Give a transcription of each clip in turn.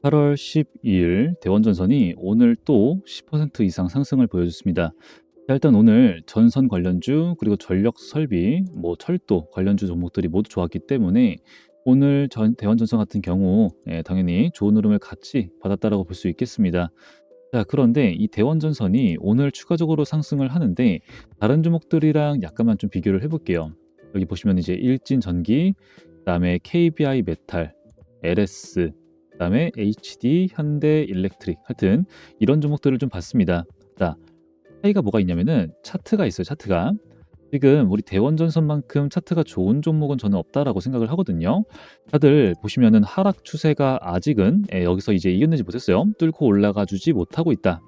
8월 12일 대원전선이 오늘 또 10% 이상 상승을 보여줬습니다. 자, 일단 오늘 전선 관련주 그리고 전력 설비, 철도 관련주 종목들이 모두 좋았기 때문에 오늘 대원전선 같은 경우 당연히 좋은 흐름을 같이 받았다라고 볼 수 있겠습니다. 자, 그런데 이 대원전선이 오늘 추가적으로 상승을 하는데 다른 종목들이랑 약간만 좀 비교를 해볼게요. 여기 보시면 이제 일진전기, 그다음에 KBI 메탈, LS, 그다음에 HD, 현대 일렉트릭, 하여튼 이런 종목들을 좀 봤습니다. 자, 차이가 뭐가 있냐면은 차트가 있어요. 차트가 지금 우리 대원전선만큼 차트가 좋은 종목은 저는 없다라고 생각을 하거든요. 다들 보시면은 하락 추세가 아직은 여기서 이제 이겨내지 못했어요. 뚫고 올라가 주지 못하고 있다.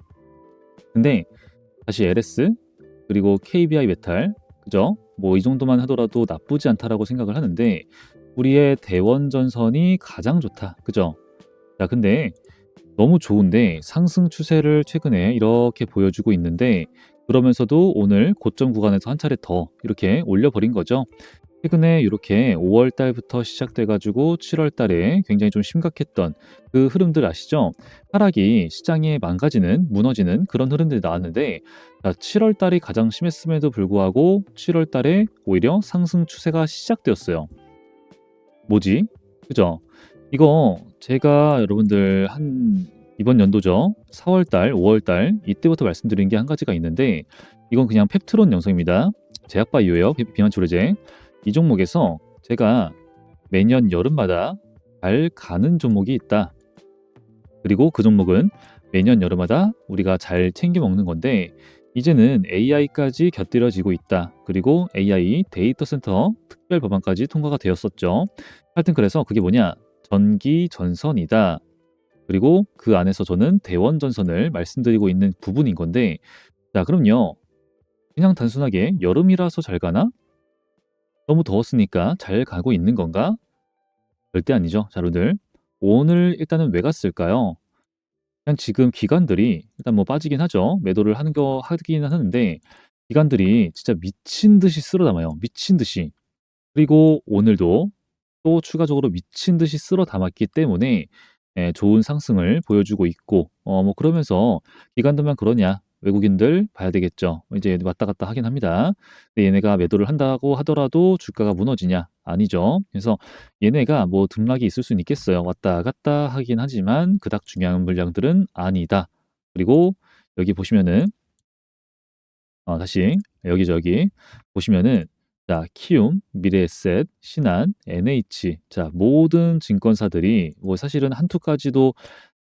근데 다시 LS 그리고 KBI 메탈, 그죠? 뭐 이 정도만 하더라도 나쁘지 않다라고 생각을 하는데 우리의 대원전선이 가장 좋다. 그죠? 자, 근데 너무 좋은데 상승 추세를 최근에 이렇게 보여주고 있는데 그러면서도 오늘 고점 구간에서 한 차례 더 이렇게 올려버린 거죠. 최근에 이렇게 5월 달부터 시작돼 가지고 7월 달에 굉장히 좀 심각했던 그 흐름들 아시죠? 하락이 시장에 망가지는, 무너지는 그런 흐름들이 나왔는데, 자, 7월 달이 가장 심했음에도 불구하고 7월 달에 오히려 상승 추세가 시작되었어요. 뭐지? 그죠? 이거 제가 여러분들 한 이번 연도죠. 4월 달, 5월 달 이때부터 말씀드린 게 한 가지가 있는데 이건 그냥 펩트론 영상입니다. 제약바이오예요. 비만 치료제. 이 종목에서 제가 매년 여름마다 잘 가는 종목이 있다. 그리고 그 종목은 매년 여름마다 우리가 잘 챙겨 먹는 건데 이제는 AI까지 곁들여지고 있다. 그리고 AI 데이터 센터 특별 법안까지 통과가 되었었죠. 하여튼 그래서 그게 뭐냐? 전기 전선이다. 그리고 그 안에서 저는 대원 전선을 말씀드리고 있는 부분인 건데 자, 그럼요. 그냥 단순하게 여름이라서 잘 가나? 너무 더웠으니까 잘 가고 있는 건가? 절대 아니죠, 자료들. 오늘 일단은 왜 갔을까요? 그냥 지금 기관들이 일단 뭐 빠지긴 하죠. 매도를 하는 거 하기는 하는데 기관들이 진짜 미친 듯이 쓸어 담아요. 미친 듯이. 그리고 오늘도 또 추가적으로 미친 듯이 쓸어 담았기 때문에 좋은 상승을 보여주고 있고 뭐 그러면서 기관들만 그러냐? 외국인들 봐야 되겠죠. 이제 왔다 갔다 하긴 합니다. 근데 얘네가 매도를 한다고 하더라도 주가가 무너지냐? 아니죠. 그래서 얘네가 뭐 등락이 있을 수는 있겠어요. 왔다 갔다 하긴 하지만 그닥 중요한 물량들은 아니다. 그리고 여기 보시면은 다시 여기저기 보시면은 자, 키움, 미래에셋, 신한, NH 자, 모든 증권사들이 뭐 사실은 한두 가지도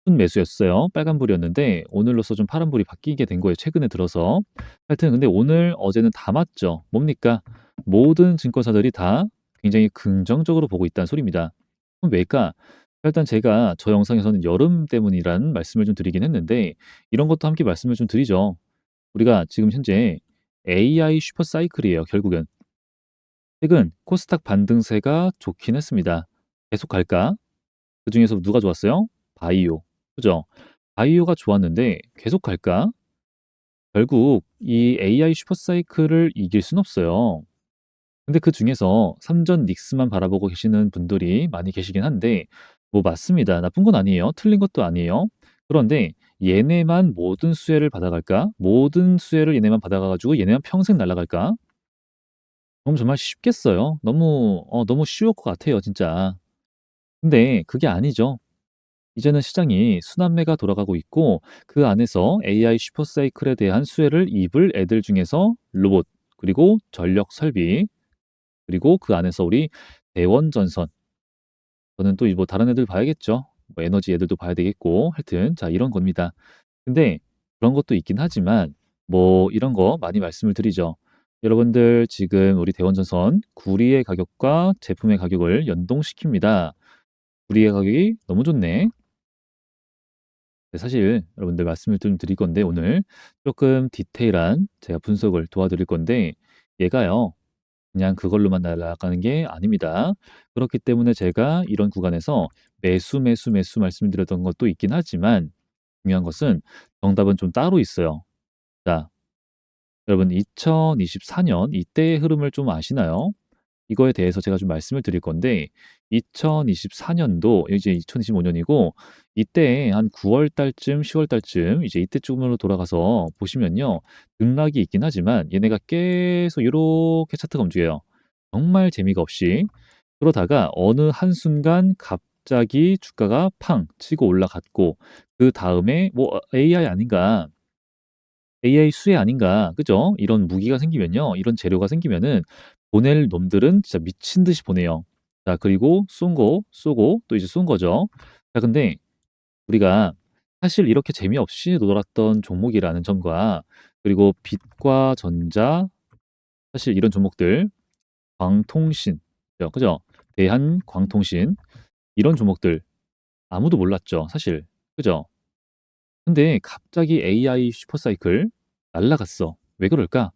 순매수였어요. 빨간불이었는데 오늘로서 좀 파란불이 바뀌게 된 거예요. 최근에 들어서. 하여튼 근데 오늘 어제는 다 맞죠. 뭡니까? 모든 증권사들이 다 굉장히 긍정적으로 보고 있다는 소리입니다. 그럼 왜일까? 일단 제가 저 영상에서는 여름 때문이라는 말씀을 좀 드리긴 했는데 이런 것도 함께 말씀을 좀 드리죠. 우리가 지금 현재 AI 슈퍼 사이클이에요, 결국은. 최근 코스닥 반등세가 좋긴 했습니다. 계속 갈까? 그중에서 누가 좋았어요? 바이오. 그죠? 바이오가 좋았는데 계속 갈까? 결국 이 AI 슈퍼 사이클을 이길 순 없어요. 근데 그중에서 삼전 닉스만 바라보고 계시는 분들이 많이 계시긴 한데 뭐 맞습니다. 나쁜 건 아니에요. 틀린 것도 아니에요. 그런데 얘네만 모든 수혜를 받아갈까? 모든 수혜를 얘네만 받아가 가지고 얘네만 평생 날아갈까? 그럼 정말 쉽겠어요. 너무 쉬울 것 같아요, 진짜. 근데 그게 아니죠. 이제는 시장이 순환매가 돌아가고 있고 그 안에서 AI 슈퍼 사이클에 대한 수혜를 입을 애들 중에서 로봇, 그리고 전력 설비, 그리고 그 안에서 우리 대원전선, 저는 또 뭐 다른 애들 봐야겠죠. 뭐 에너지 애들도 봐야 되겠고 하여튼 자, 이런 겁니다. 근데 그런 것도 있긴 하지만 뭐 이런 거 많이 말씀을 드리죠. 여러분들 지금 우리 대원전선 구리의 가격과 제품의 가격을 연동시킵니다. 구리의 가격이 너무 좋네. 네, 사실 여러분들 말씀을 좀 드릴 건데 오늘 조금 디테일한 제가 분석을 도와드릴 건데 얘가요. 그냥 그걸로만 날아가는 게 아닙니다. 그렇기 때문에 제가 이런 구간에서 매수 말씀드렸던 것도 있긴 하지만 중요한 것은 정답은 좀 따로 있어요. 자, 여러분 2024년 이때의 흐름을 좀 아시나요? 이거에 대해서 제가 좀 말씀을 드릴 건데 2024 년도 이제 2025 년이고 이때 한 9월 달쯤 10월 달쯤 이제 이때쯤으로 돌아가서 보시면요. 등락이 있긴 하지만 얘네가 계속 요렇게 차트가 움직여요. 정말 재미가 없이. 그러다가 어느 한순간 갑자기 주가가 팡 치고 올라갔고 그다음에 뭐 'AI 아닌가. AI 수혜 아닌가.' 그죠? 이런 무기가 생기면요. 이런 재료가 생기면은 보낼 놈들은 진짜 미친 듯이 보내요. 자 그리고 쏜 거 쏘고 또 이제 쏜 거죠. 자 근데 우리가 사실 이렇게 재미없이 놀았던 종목이라는 점과 그리고 빛과 전자 사실 이런 종목들 광통신 그죠? 대한광통신 이런 종목들 아무도 몰랐죠 사실. 그죠? 근데 갑자기 AI 슈퍼사이클 날라갔어. 왜 그럴까?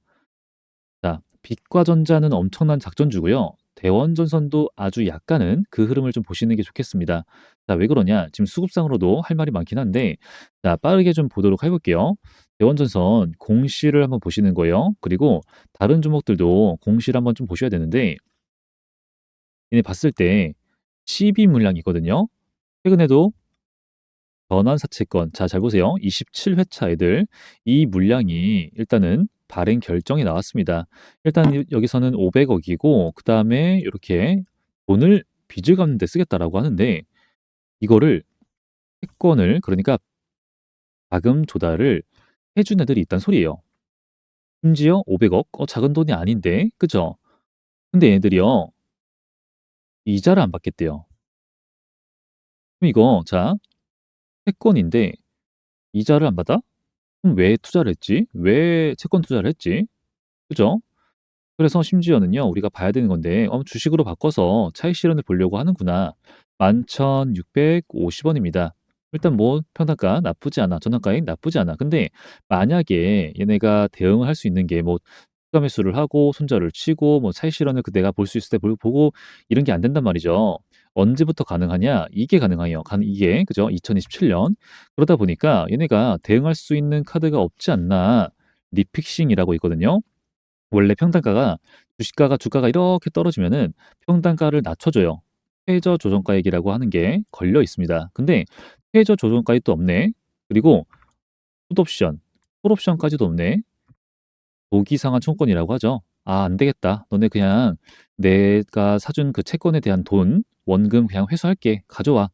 자, 빛과 전자는 엄청난 작전주고요. 대원전선도 아주 약간은 그 흐름을 좀 보시는 게 좋겠습니다. 자, 왜 그러냐? 지금 수급상으로도 할 말이 많긴 한데, 자, 빠르게 좀 보도록 해볼게요. 대원전선 공시를 한번 보시는 거예요. 그리고 다른 종목들도 공시를 한번 좀 보셔야 되는데, 얘네 봤을 때 12 물량이거든요. 최근에도 전환사채권. 자, 잘 보세요. 27회차 애들. 이 물량이 일단은 발행 결정이 나왔습니다. 일단 여기서는 500억이고, 그 다음에 이렇게 돈을 빚을 갚는 데 쓰겠다라고 하는데, 이거를 채권을, 그러니까 자금 조달을 해준 애들이 있단 소리예요. 심지어 500억? 작은 돈이 아닌데, 그죠? 근데 얘들이요, 이자를 안 받겠대요. 그럼 이거, 자, 채권인데, 이자를 안 받아? 그럼 왜 투자를 했지? 왜 채권 투자를 했지? 그죠? 그래서 심지어는요, 우리가 봐야 되는 건데, 주식으로 바꿔서 차익 실현을 보려고 하는구나. 11,650원입니다. 일단 뭐 평단가 나쁘지 않아. 전환가액 나쁘지 않아. 근데 만약에 얘네가 대응을 할 수 있는 게 뭐 추가 매수를 하고 손절을 치고 뭐 차익 실현을 그 내가 볼 수 있을 때 보고 이런 게 안 된단 말이죠. 언제부터 가능하냐? 이게 가능해요. 이게 그죠? 2027년. 그러다 보니까 얘네가 대응할 수 있는 카드가 없지 않나. 리픽싱이라고 있거든요. 원래 평단가가 주가가 이렇게 떨어지면은 평단가를 낮춰줘요. 최저 조정가액이라고 하는 게 걸려 있습니다. 근데 최저 조정가액도 없네. 그리고 풋옵션, 콜옵션까지도 없네. 조기상환 청구권이라고 하죠. 아, 안 되겠다. 너네 그냥 내가 사준 그 채권에 대한 돈, 원금 그냥 회수할게. 가져와.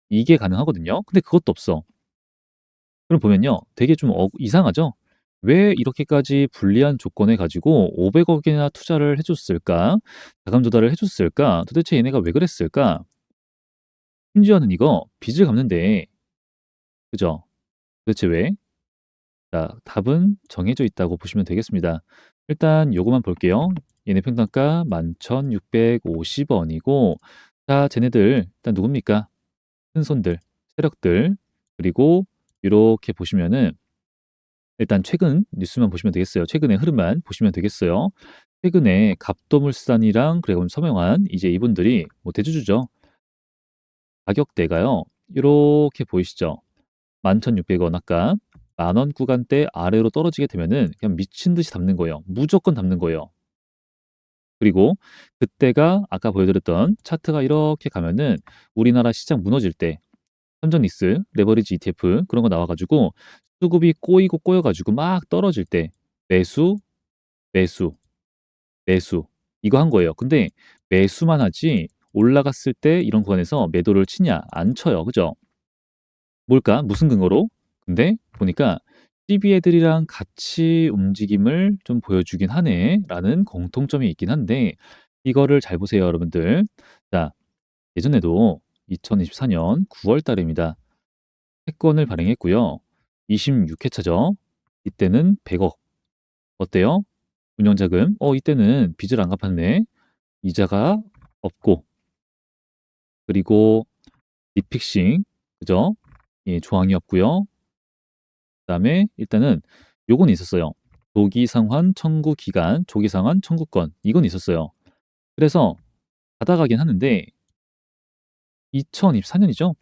이게 가능하거든요. 근데 그것도 없어. 그럼 보면요. 되게 좀 이상하죠? 왜 이렇게까지 불리한 조건을 가지고 500억이나 투자를 해줬을까? 자금 조달을 해줬을까? 도대체 얘네가 왜 그랬을까? 심지어는 이거 빚을 갚는데, 그죠? 도대체 왜? 자, 답은 정해져 있다고 보시면 되겠습니다. 일단 요거만 볼게요. 얘네 평단가 11,650원이고, 자, 쟤네들 일단 누굽니까? 큰 손들, 세력들, 그리고 이렇게 보시면은 일단 최근 뉴스만 보시면 되겠어요. 최근의 흐름만 보시면 되겠어요. 최근에 갑도물산이랑 그리고 서명한 이제 이분들이 뭐 대주주죠. 가격대가요. 이렇게 보이시죠? 11,600원 아까 만원 구간대 아래로 떨어지게 되면은 그냥 미친 듯이 담는 거예요. 무조건 담는 거예요. 그리고 그때가 아까 보여드렸던 차트가 이렇게 가면은 우리나라 시장 무너질 때 삼성리스, 레버리지 ETF 그런 거 나와가지고 수급이 꼬이고 꼬여가지고 막 떨어질 때 매수, 매수, 매수 이거 한 거예요. 근데 매수만 하지 올라갔을 때 이런 구간에서 매도를 치냐? 안 쳐요. 그죠? 뭘까? 무슨 근거로? 근데 보니까 CB 애들이랑 같이 움직임을 좀 보여주긴 하네라는 공통점이 있긴 한데 이거를 잘 보세요, 여러분들. 자, 예전에도 2024년 9월 달입니다. 채권을 발행했고요. 26회차죠. 이때는 100억. 어때요? 운영자금. 이때는 빚을 안 갚았네. 이자가 없고. 그리고 리픽싱. 그죠? 예, 조항이 없고요. 그다음에 일단은 요건 있었어요. 조기상환 청구 기간, 조기상환 청구권. 이건 있었어요. 그래서 받아가긴 하는데 2024년이죠.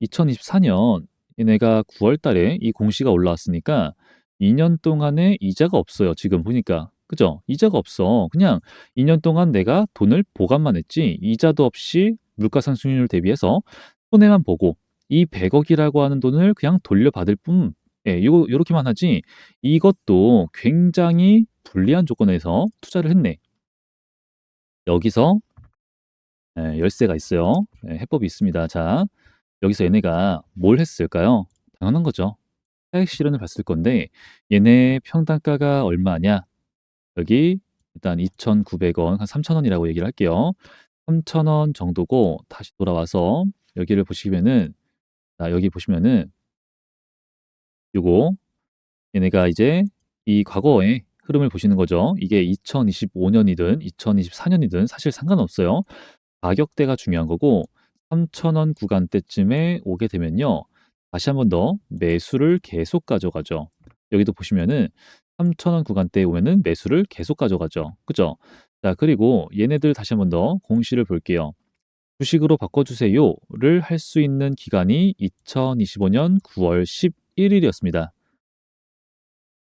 2024년 얘네가 9월 달에 이 공시가 올라왔으니까 2년 동안에 이자가 없어요. 지금 보니까. 그죠? 이자가 없어. 그냥 2년 동안 내가 돈을 보관만 했지 이자도 없이 물가 상승률 대비해서 손해만 보고 이 100억이라고 하는 돈을 그냥 돌려받을 뿐. 예, 요렇게만 하지 이것도 굉장히 불리한 조건에서 투자를 했네. 여기서 열쇠가 있어요. 해법이 있습니다. 자, 여기서 얘네가 뭘 했을까요? 당연한 거죠. 차익 실현을 봤을 건데 얘네 평단가가 얼마냐? 여기 일단 2,900원, 한 3,000원이라고 얘기를 할게요. 3,000원 정도고 다시 돌아와서 여기를 보시면은 자, 여기 보시면은 요거 얘네가 이제 이 과거의 흐름을 보시는 거죠. 이게 2025년이든 2024년이든 사실 상관없어요. 가격대가 중요한 거고 3,000원 구간대쯤에 오게 되면요. 다시 한 번 더 매수를 계속 가져가죠. 여기도 보시면은 3,000원 구간대에 오면은 매수를 계속 가져가죠. 그죠? 자, 그리고 얘네들 다시 한 번 더 공시를 볼게요. 주식으로 바꿔주세요를 할 수 있는 기간이 2025년 9월 11일이었습니다.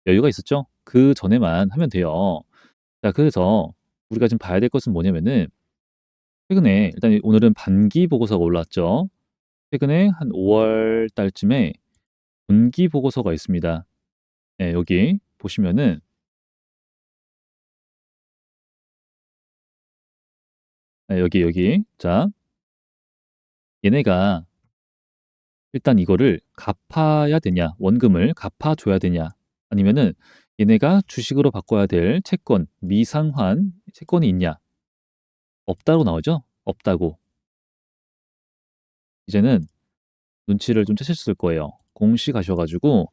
여유가 있었죠? 그 전에만 하면 돼요. 자, 그래서 우리가 지금 봐야 될 것은 뭐냐면은 최근에 일단 오늘은 반기 보고서가 올라왔죠. 최근에 한 5월 달쯤에 분기 보고서가 있습니다. 네, 여기 보시면은 네, 여기 자, 얘네가 일단 이거를 갚아야 되냐, 원금을 갚아줘야 되냐, 아니면은 얘네가 주식으로 바꿔야 될 채권, 미상환 채권이 있냐? 없다고 나오죠? 없다고. 이제는 눈치를 좀 채셨을 거예요. 공시 가셔가지고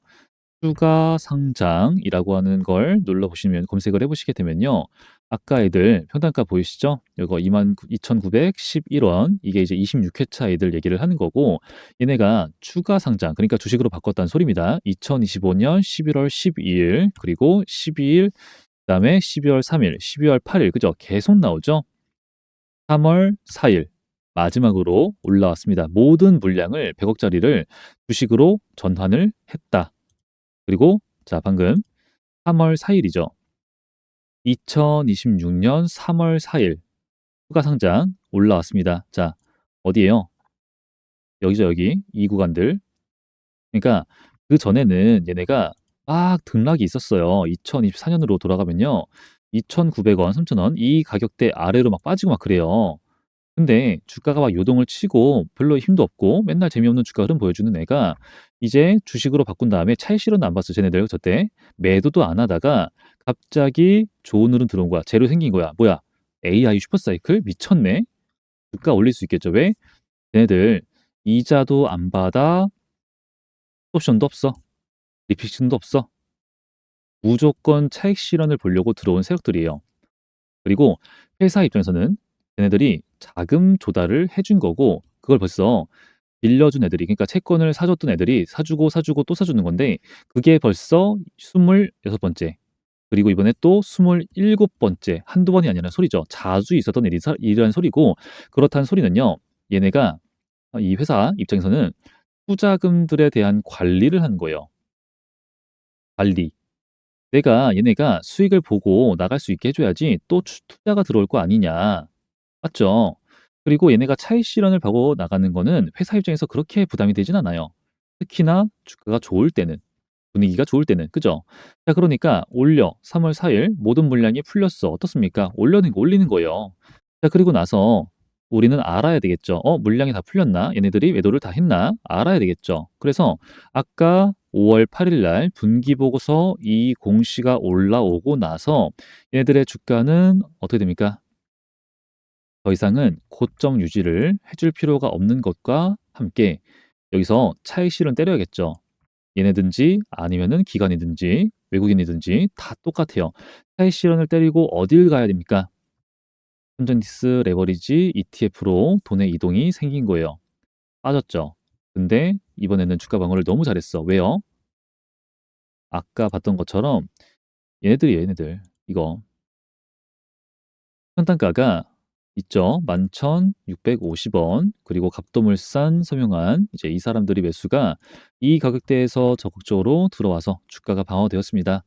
추가 상장이라고 하는 걸 눌러보시면 검색을 해보시게 되면요. 아까 애들 평단가 보이시죠? 이거 22,911원 이게 이제 26회차 애들 얘기를 하는 거고 얘네가 추가 상장 그러니까 주식으로 바꿨다는 소리입니다. 2025년 11월 12일 그리고 12일 그다음에 12월 3일, 12월 8일 그죠? 계속 나오죠? 3월 4일 마지막으로 올라왔습니다. 모든 물량을 100억짜리를 주식으로 전환을 했다. 그리고 자, 방금 3월 4일이죠. 2026년 3월 4일 추가 상장 올라왔습니다. 자, 어디에요? 여기죠, 여기. 이 구간들. 그러니까 그 전에는 얘네가 막 등락이 있었어요. 2024년으로 돌아가면요. 2,900원, 3,000원 이 가격대 아래로 막 빠지고 막 그래요. 근데 주가가 막 요동을 치고 별로 힘도 없고 맨날 재미없는 주가 흐름 보여주는 애가 이제 주식으로 바꾼 다음에 차익 실현도 안 봤어. 쟤네들 저때 매도도 안 하다가 갑자기 좋은 흐름 들어온 거야. 재료 생긴 거야. 뭐야? AI 슈퍼사이클 미쳤네. 주가 올릴 수 있겠죠. 왜? 쟤네들 이자도 안 받아, 옵션도 없어, 리픽션도 없어. 무조건 차익 실현을 보려고 들어온 세력들이에요. 그리고 회사 입장에서는 쟤네들이 자금 조달을 해준 거고 그걸 벌써 빌려준 애들이 그러니까 채권을 사줬던 애들이 사주고 또 사주는 건데 그게 벌써 26번째 그리고 이번에 또 27번째 한두 번이 아니라는 소리죠. 자주 있었던 일이라는 소리고 그렇다는 소리는요. 얘네가 이 회사 입장에서는 투자금들에 대한 관리를 하는 거예요. 관리. 내가 얘네가 수익을 보고 나갈 수 있게 해줘야지 또 투자가 들어올 거 아니냐. 맞죠? 그리고 얘네가 차익 실현을 보고 나가는 거는 회사 입장에서 그렇게 부담이 되진 않아요. 특히나 주가가 좋을 때는, 분위기가 좋을 때는, 그죠? 자, 그러니까 올려 3월 4일 모든 물량이 풀렸어. 어떻습니까? 올리는 거예요. 자, 그리고 나서 우리는 알아야 되겠죠. 물량이 다 풀렸나? 얘네들이 매도를 다 했나? 알아야 되겠죠. 그래서 아까 5월 8일 날 분기 보고서 이 공시가 올라오고 나서 얘네들의 주가는 어떻게 됩니까? 더 이상은 고점 유지를 해줄 필요가 없는 것과 함께 여기서 차익 실현 때려야겠죠. 얘네든지 아니면은 기관이든지 외국인이든지 다 똑같아요. 차익 실현을 때리고 어딜 가야 됩니까? 콘전디스 레버리지 ETF로 돈의 이동이 생긴 거예요. 빠졌죠. 근데 이번에는 주가 방어를 너무 잘했어. 왜요? 아까 봤던 것처럼 얘네들 이거 평단가가 있죠. 11,650원. 그리고 갑도물산, 서명한 이제 이 사람들이 매수가 이 가격대에서 적극적으로 들어와서 주가가 방어되었습니다.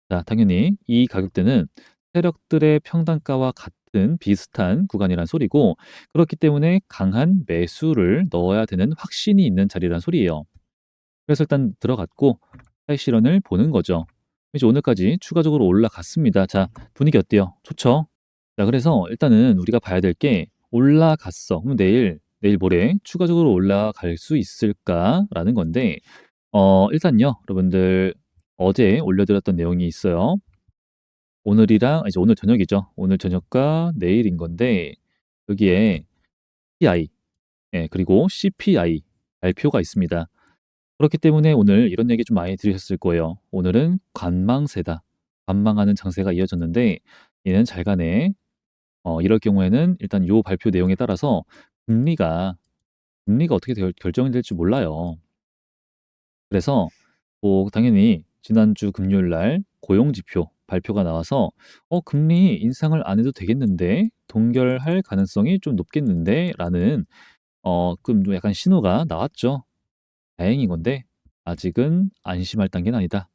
자, 당연히 이 가격대는 세력들의 평단가와 같은 비슷한 구간이란 소리고, 그렇기 때문에 강한 매수를 넣어야 되는 확신이 있는 자리란 소리예요. 그래서 일단 들어갔고 차익 실현을 보는 거죠. 이제 오늘까지 추가적으로 올라갔습니다. 자, 분위기 어때요? 좋죠? 자, 그래서 일단은 우리가 봐야 될 게 올라갔어. 그럼 내일 모레 추가적으로 올라갈 수 있을까라는 건데, 일단요, 여러분들 어제 올려드렸던 내용이 있어요. 오늘이랑 이제 오늘 저녁이죠. 오늘 저녁과 내일인 건데 여기에 PI, 예, 그리고 CPI 발표가 있습니다. 그렇기 때문에 오늘 이런 얘기 좀 많이 들으셨을 거예요. 오늘은 관망세다. 관망하는 장세가 이어졌는데 얘는 잘 가네. 이럴 경우에는 일단 요 발표 내용에 따라서 금리가 어떻게 결정이 될지 몰라요. 그래서 뭐 당연히 지난주 금요일 날 고용 지표 발표가 나와서 금리 인상을 안 해도 되겠는데 동결할 가능성이 좀 높겠는데라는 좀 약간 신호가 나왔죠. 다행인 건데 아직은 안심할 단계는 아니다.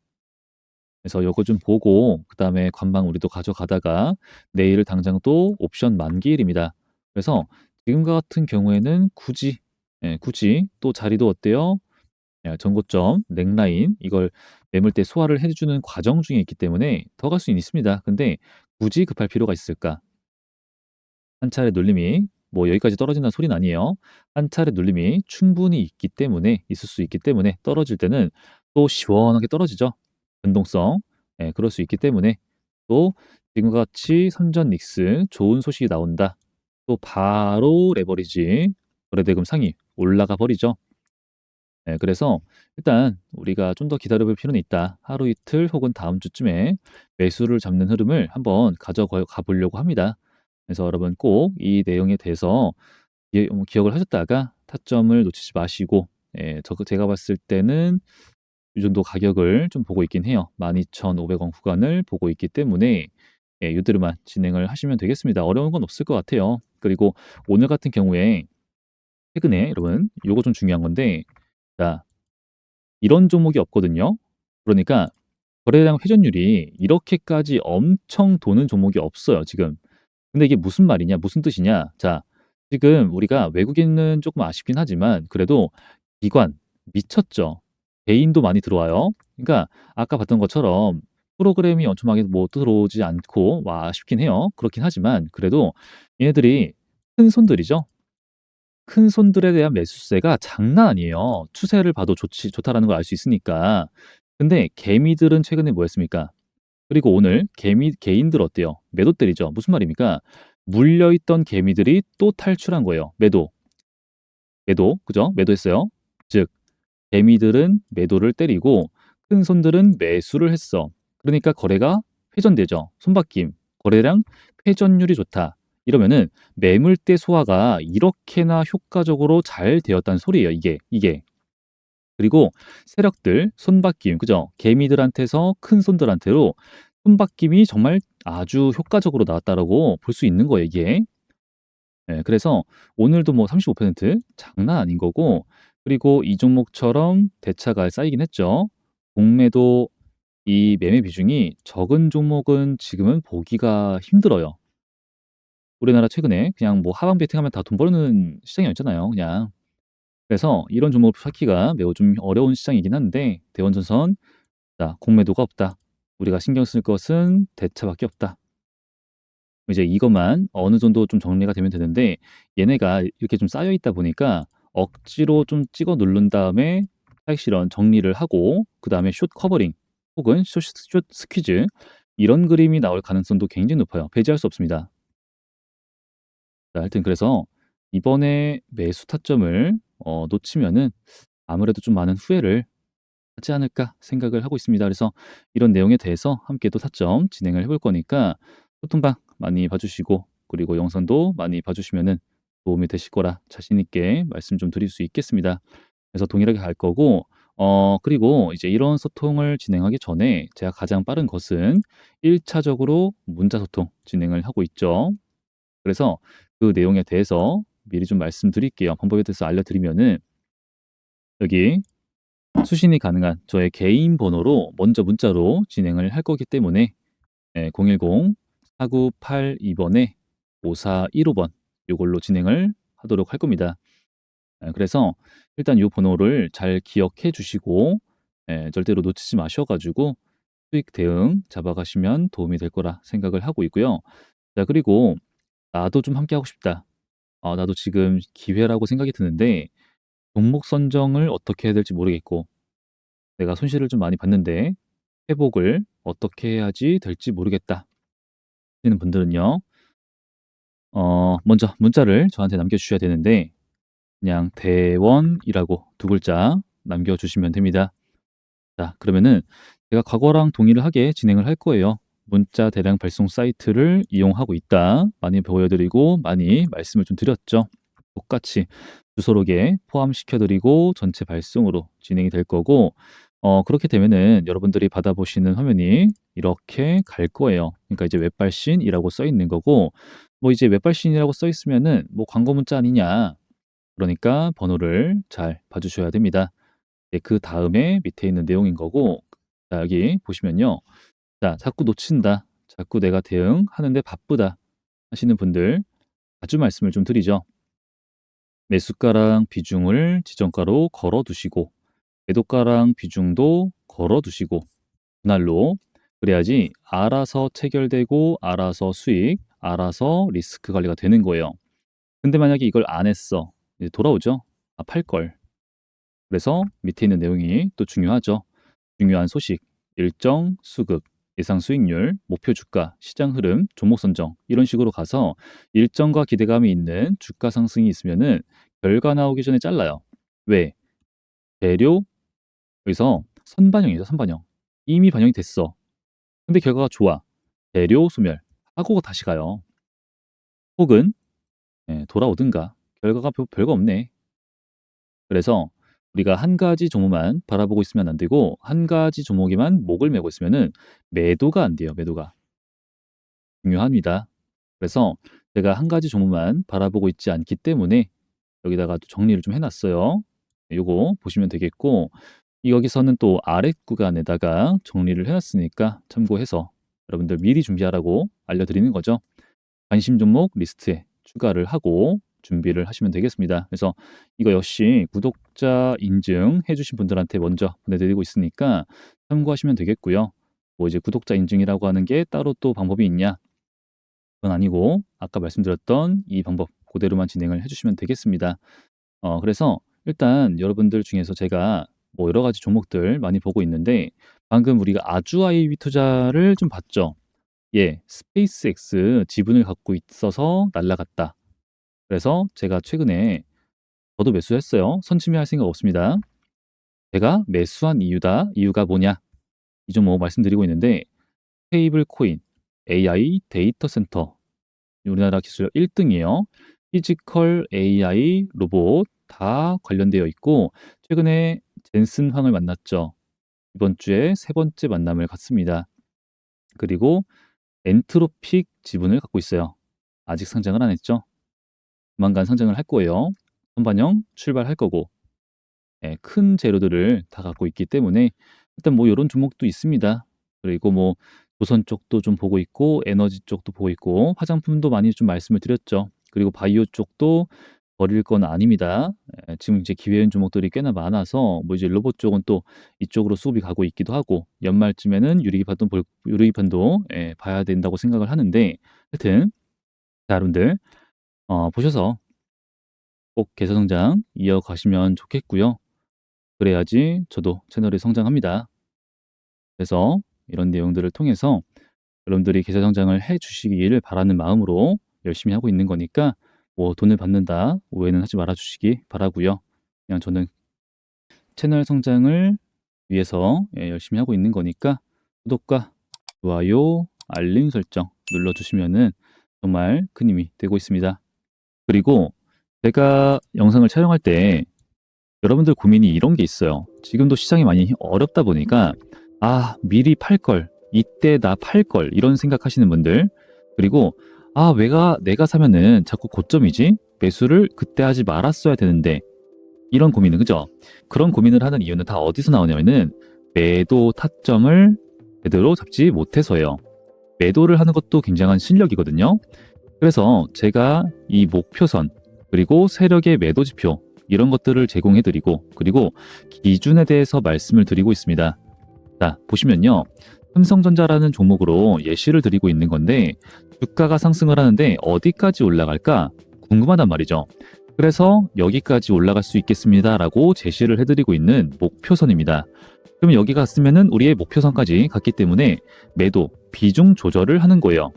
그래서 요거 좀 보고 그다음에 관망 우리도 가져가다가 내일 당장 또 옵션 만기일입니다. 그래서 지금과 같은 경우에는 굳이 또 자리도 어때요? 전고점, 넥라인 이걸 매물대 소화를 해 주는 과정 중에 있기 때문에 더 갈 수는 있습니다. 근데 굳이 급할 필요가 있을까? 한 차례 눌림이 뭐 여기까지 떨어진다는 소리는 아니에요. 한 차례 눌림이 충분히 있을 수 있기 때문에 떨어질 때는 또 시원하게 떨어지죠. 변동성. 예, 그럴 수 있기 때문에 또 지금과 같이 선전 닉스 좋은 소식이 나온다. 또 바로 레버리지 거래대금 상위 올라가 버리죠. 네, 그래서 일단 우리가 좀 더 기다려볼 필요는 있다. 하루 이틀 혹은 다음 주쯤에 매수를 잡는 흐름을 한번 가져가 보려고 합니다. 그래서 여러분 꼭 이 내용에 대해서 기억을 하셨다가 타점을 놓치지 마시고, 예, 제가 봤을 때는 이 정도 가격을 좀 보고 있긴 해요. 12,500원 구간을 보고 있기 때문에 예, 이대로만 진행을 하시면 되겠습니다. 어려운 건 없을 것 같아요. 그리고 오늘 같은 경우에 최근에 여러분 요거 좀 중요한 건데, 자, 이런 종목이 없거든요. 그러니까 거래량 회전율이 이렇게까지 엄청 도는 종목이 없어요, 지금. 근데 이게 무슨 말이냐, 무슨 뜻이냐? 자, 지금 우리가 외국인은 조금 아쉽긴 하지만 그래도 기관 미쳤죠. 개인도 많이 들어와요. 그러니까 아까 봤던 것처럼 프로그램이 엄청나게 뭐 들어오지 않고 와 아쉽긴 해요. 그렇긴 하지만 그래도 얘네들이 큰 손들이죠. 큰 손들에 대한 매수세가 장난 아니에요. 추세를 봐도 좋다라는 걸 알 수 있으니까. 근데 개미들은 최근에 뭐 했습니까? 그리고 오늘 개인들 어때요? 매도 때리죠. 무슨 말입니까? 물려있던 개미들이 또 탈출한 거예요. 그죠? 매도했어요. 즉, 개미들은 매도를 때리고 큰 손들은 매수를 했어. 그러니까 거래가 회전되죠. 손바뀜, 거래량 회전율이 좋다. 이러면은 매물대 소화가 이렇게나 효과적으로 잘 되었다는 소리예요. 이게. 그리고 세력들 손바뀜, 그죠? 개미들한테서 큰 손들한테로 손바뀜이 정말 아주 효과적으로 나왔다라고 볼 수 있는 거예요, 이게. 예, 그래서 오늘도 뭐 35% 장난 아닌 거고, 그리고 이 종목처럼 대차가 쌓이긴 했죠. 공매도 이 매매 비중이 적은 종목은 지금은 보기가 힘들어요. 우리나라 최근에 그냥 뭐 하방 베팅하면 다 돈 버는 시장이었잖아요, 그냥. 그래서 이런 종목을 찾기가 매우 좀 어려운 시장이긴 한데 대원전선, 자, 공매도가 없다. 우리가 신경 쓸 것은 대차밖에 없다. 이제 이것만 어느 정도 좀 정리가 되면 되는데 얘네가 이렇게 좀 쌓여 있다 보니까 억지로 좀 찍어 누른 다음에 차익 실현 정리를 하고 그다음에 숏 커버링 혹은 숏 스퀴즈 이런 그림이 나올 가능성도 굉장히 높아요. 배제할 수 없습니다. 자, 하여튼 그래서 이번에 매수 타점을 놓치면은 아무래도 좀 많은 후회를 하지 않을까 생각을 하고 있습니다. 그래서 이런 내용에 대해서 함께 또 타점 진행을 해볼 거니까 소통방 많이 봐주시고 그리고 영상도 많이 봐주시면은 도움이 되실 거라 자신 있게 말씀 좀 드릴 수 있겠습니다. 그래서 동일하게 갈 거고 그리고 이제 이런 소통을 진행하기 전에 제가 가장 빠른 것은 1차적으로 문자 소통 진행을 하고 있죠. 그래서 그 내용에 대해서 미리 좀 말씀드릴게요. 방법에 대해서 알려드리면은 여기 수신이 가능한 저의 개인 번호로 먼저 문자로 진행을 할 거기 때문에 010 4982번에 5415번 요걸로 진행을 하도록 할 겁니다. 그래서 일단 요 번호를 잘 기억해 주시고 절대로 놓치지 마셔 가지고 수익 대응 잡아가시면 도움이 될 거라 생각을 하고 있고요. 자, 그리고 나도 좀 함께하고 싶다. 나도 지금 기회라고 생각이 드는데 종목 선정을 어떻게 해야 될지 모르겠고 내가 손실을 좀 많이 봤는데 회복을 어떻게 해야지 될지 모르겠다 하시는 분들은요. 먼저 문자를 저한테 남겨주셔야 되는데 그냥 대원이라고 두 글자 남겨주시면 됩니다. 자, 그러면은 제가 과거랑 동일을 하게 진행을 할 거예요. 문자 대량 발송 사이트를 이용하고 있다. 많이 보여드리고 많이 말씀을 좀 드렸죠. 똑같이 주소록에 포함시켜드리고 전체 발송으로 진행이 될 거고, 그렇게 되면은 여러분들이 받아보시는 화면이 이렇게 갈 거예요. 그러니까 이제 웹발신이라고 써 있는 거고, 뭐 이제 웹발신이라고 써 있으면은 뭐 광고 문자 아니냐. 그러니까 번호를 잘 봐주셔야 됩니다. 그 다음에 밑에 있는 내용인 거고, 자, 여기 보시면요. 자, 자꾸 놓친다. 자꾸 내가 대응하는데 바쁘다 하시는 분들 자주 말씀을 좀 드리죠. 매수가랑 비중을 지정가로 걸어 두시고 매도가랑 비중도 걸어 두시고 분할로 그래야지 알아서 체결되고 알아서 수익, 알아서 리스크 관리가 되는 거예요. 근데 만약에 이걸 안 했어. 이제 돌아오죠. 팔 걸. 그래서 밑에 있는 내용이 또 중요하죠. 중요한 소식, 일정, 수급, 예상 수익률, 목표 주가, 시장 흐름, 종목 선정 이런 식으로 가서 일정과 기대감이 있는 주가 상승이 있으면은 결과 나오기 전에 잘라요. 왜? 재료 여기서 선반영이죠, 선반영. 이미 반영이 됐어. 근데 결과가 좋아. 재료 소멸 하고 다시 가요. 혹은 돌아오든가 결과가 별거 없네. 그래서 우리가 한 가지 종목만 바라보고 있으면 안 되고 한 가지 종목에만 목을 메고 있으면은 매도가 안 돼요. 매도가 중요합니다. 그래서 제가 한 가지 종목만 바라보고 있지 않기 때문에 여기다가 또 정리를 좀 해놨어요. 요거 보시면 되겠고 여기서는 또 아랫 구간에다가 정리를 해놨으니까 참고해서 여러분들 미리 준비하라고 알려드리는 거죠. 관심 종목 리스트에 추가를 하고 준비를 하시면 되겠습니다. 그래서 이거 역시 구독자 인증해 주신 분들한테 먼저 보내드리고 있으니까 참고하시면 되겠고요. 뭐 이제 구독자 인증이라고 하는 게 따로 또 방법이 있냐? 그건 아니고 아까 말씀드렸던 이 방법 그대로만 진행을 해주시면 되겠습니다. 그래서 일단 여러분들 중에서 제가 뭐 여러 가지 종목들 많이 보고 있는데 방금 우리가 아주아이 투자를 좀 봤죠. 예, 스페이스X 지분을 갖고 있어서 날라갔다. 그래서 제가 최근에 저도 매수했어요. 선침해할 생각 없습니다. 제가 매수한 이유가 뭐냐? 이 종목 말씀드리고 있는데 테이블 코인, AI 데이터 센터 우리나라 기술력 1등이에요. 피지컬 AI 로봇 다 관련되어 있고 최근에 젠슨 황을 만났죠. 이번 주에 세 번째 만남을 갖습니다. 그리고 엔트로픽 지분을 갖고 있어요. 아직 상장을 안 했죠. 조만간 상장을 할 거예요. 선반영 출발할 거고 큰 재료들을 다 갖고 있기 때문에 일단 뭐 이런 종목도 있습니다. 그리고 뭐 조선 쪽도 좀 보고 있고 에너지 쪽도 보고 있고 화장품도 많이 좀 말씀을 드렸죠. 그리고 바이오 쪽도 버릴 건 아닙니다. 지금 이제 기회인 종목들이 꽤나 많아서 뭐 이제 로봇 쪽은 또 이쪽으로 수급이 가고 있기도 하고 연말쯤에는 유리기판도 봐야 된다고 생각을 하는데 하여튼 자, 여러분들 보셔서 꼭 계좌 성장 이어가시면 좋겠고요. 그래야지 저도 채널이 성장합니다. 그래서 이런 내용들을 통해서 여러분들이 계좌 성장을 해 주시기를 바라는 마음으로 열심히 하고 있는 거니까 뭐 돈을 받는다 오해는 하지 말아 주시기 바라고요. 그냥 저는 채널 성장을 위해서 열심히 하고 있는 거니까 구독과 좋아요, 알림 설정 눌러 주시면은 정말 큰 힘이 되고 있습니다. 그리고 제가 영상을 촬영할 때 여러분들 고민이 이런 게 있어요. 지금도 시장이 많이 어렵다 보니까 미리 팔 걸, 이때 나 팔 걸 이런 생각하시는 분들 그리고 내가 사면은 자꾸 고점이지 매수를 그때 하지 말았어야 되는데 이런 고민은 그죠? 그런 고민을 하는 이유는 다 어디서 나오냐면은 매도 타점을 제대로 잡지 못해서예요. 매도를 하는 것도 굉장한 실력이거든요. 그래서 제가 이 목표선 그리고 세력의 매도 지표 이런 것들을 제공해 드리고 그리고 기준에 대해서 말씀을 드리고 있습니다. 자, 보시면요. 삼성전자라는 종목으로 예시를 드리고 있는 건데 주가가 상승을 하는데 어디까지 올라갈까 궁금하단 말이죠. 그래서 여기까지 올라갈 수 있겠습니다라고 제시를 해드리고 있는 목표선입니다. 그럼 여기 갔으면은 우리의 목표선까지 갔기 때문에 매도 비중 조절을 하는 거예요.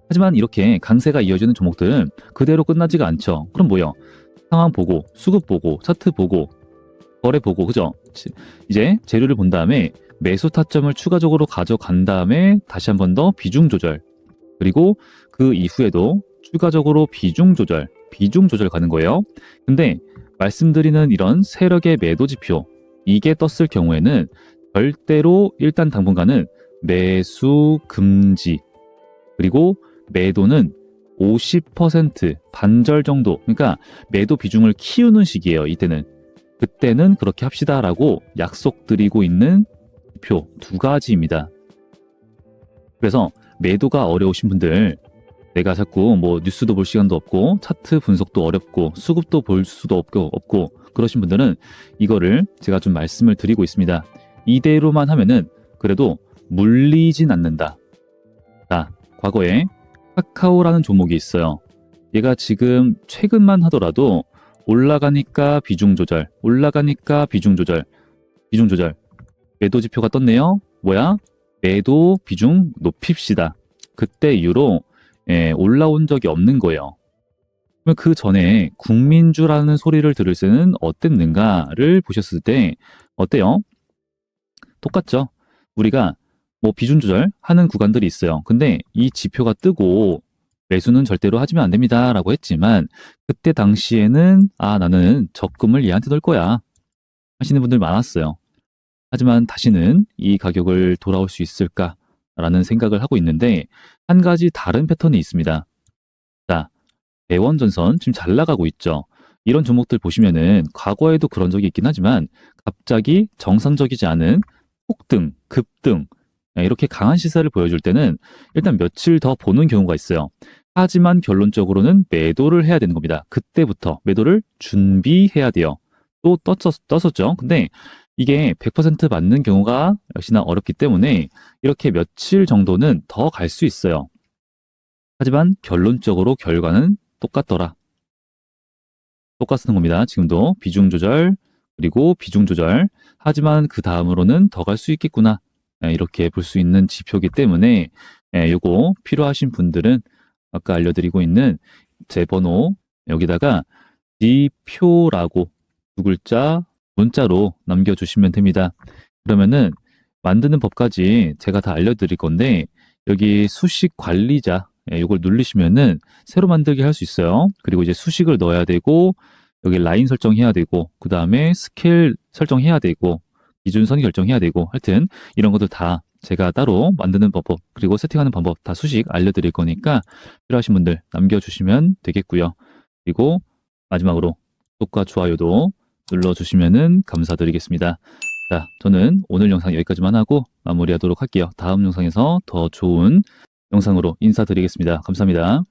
하지만 이렇게 강세가 이어지는 종목들은 그대로 끝나지가 않죠. 그럼 뭐요? 상황 보고, 수급 보고, 차트 보고, 거래 보고, 그죠? 이제 재료를 본 다음에 매수 타점을 추가적으로 가져간 다음에 다시 한 번 더 비중 조절, 그리고 그 이후에도 추가적으로 비중 조절 가는 거예요. 근데 말씀드리는 이런 세력의 매도 지표, 이게 떴을 경우에는 절대로 일단 당분간은 매수 금지, 그리고 매도는 50% 반절 정도, 그러니까 매도 비중을 키우는 시기예요. 이때는. 그때는 그렇게 합시다라고 약속드리고 있는 표 두 가지입니다. 그래서 매도가 어려우신 분들, 내가 자꾸 뭐 뉴스도 볼 시간도 없고 차트 분석도 어렵고 수급도 볼 수도 없고 그러신 분들은 이거를 제가 좀 말씀을 드리고 있습니다. 이대로만 하면은 그래도 물리진 않는다. 자, 과거에 카카오라는 종목이 있어요. 얘가 지금 최근만 하더라도 올라가니까 비중 조절, 올라가니까 비중 조절, 매도 지표가 떴네요. 뭐야? 매도 비중 높입시다. 그때 이후로 올라온 적이 없는 거예요. 그러면 그 전에 국민주라는 소리를 들을 때는 어땠는가를 보셨을 때 어때요? 똑같죠? 우리가 뭐 비중 조절하는 구간들이 있어요. 근데 이 지표가 뜨고 매수는 절대로 하시면 안 됩니다 라고 했지만 그때 당시에는 나는 적금을 얘한테 넣을 거야 하시는 분들 많았어요. 하지만 다시는 이 가격을 돌아올 수 있을까라는 생각을 하고 있는데 한 가지 다른 패턴이 있습니다. 자, 대원전선 지금 잘 나가고 있죠. 이런 종목들 보시면은 과거에도 그런 적이 있긴 하지만 갑자기 정상적이지 않은 폭등, 급등 이렇게 강한 시세를 보여줄 때는 일단 며칠 더 보는 경우가 있어요. 하지만 결론적으로는 매도를 해야 되는 겁니다. 그때부터 매도를 준비해야 돼요. 또 떴었죠. 근데 이게 100% 맞는 경우가 역시나 어렵기 때문에 이렇게 며칠 정도는 더 갈 수 있어요. 하지만 결론적으로 결과는 똑같더라. 똑같은 겁니다. 지금도 비중 조절, 그리고 비중 조절. 하지만 그 다음으로는 더 갈 수 있겠구나. 이렇게 볼 수 있는 지표이기 때문에 요거 필요하신 분들은 아까 알려드리고 있는 제 번호 여기다가 지표라고 두 글자 문자로 남겨주시면 됩니다. 그러면은 만드는 법까지 제가 다 알려드릴 건데 여기 수식 관리자 이걸 누르시면은 새로 만들게 할 수 있어요. 그리고 이제 수식을 넣어야 되고 여기 라인 설정해야 되고 그 다음에 스케일 설정해야 되고 기준선 결정해야 되고 하여튼 이런 것들 다 제가 따로 만드는 방법 그리고 세팅하는 방법 다 수식 알려드릴 거니까 필요하신 분들 남겨주시면 되겠고요. 그리고 마지막으로 구독과 좋아요도 눌러주시면 감사드리겠습니다. 자, 저는 오늘 영상 여기까지만 하고 마무리하도록 할게요. 다음 영상에서 더 좋은 영상으로 인사드리겠습니다. 감사합니다.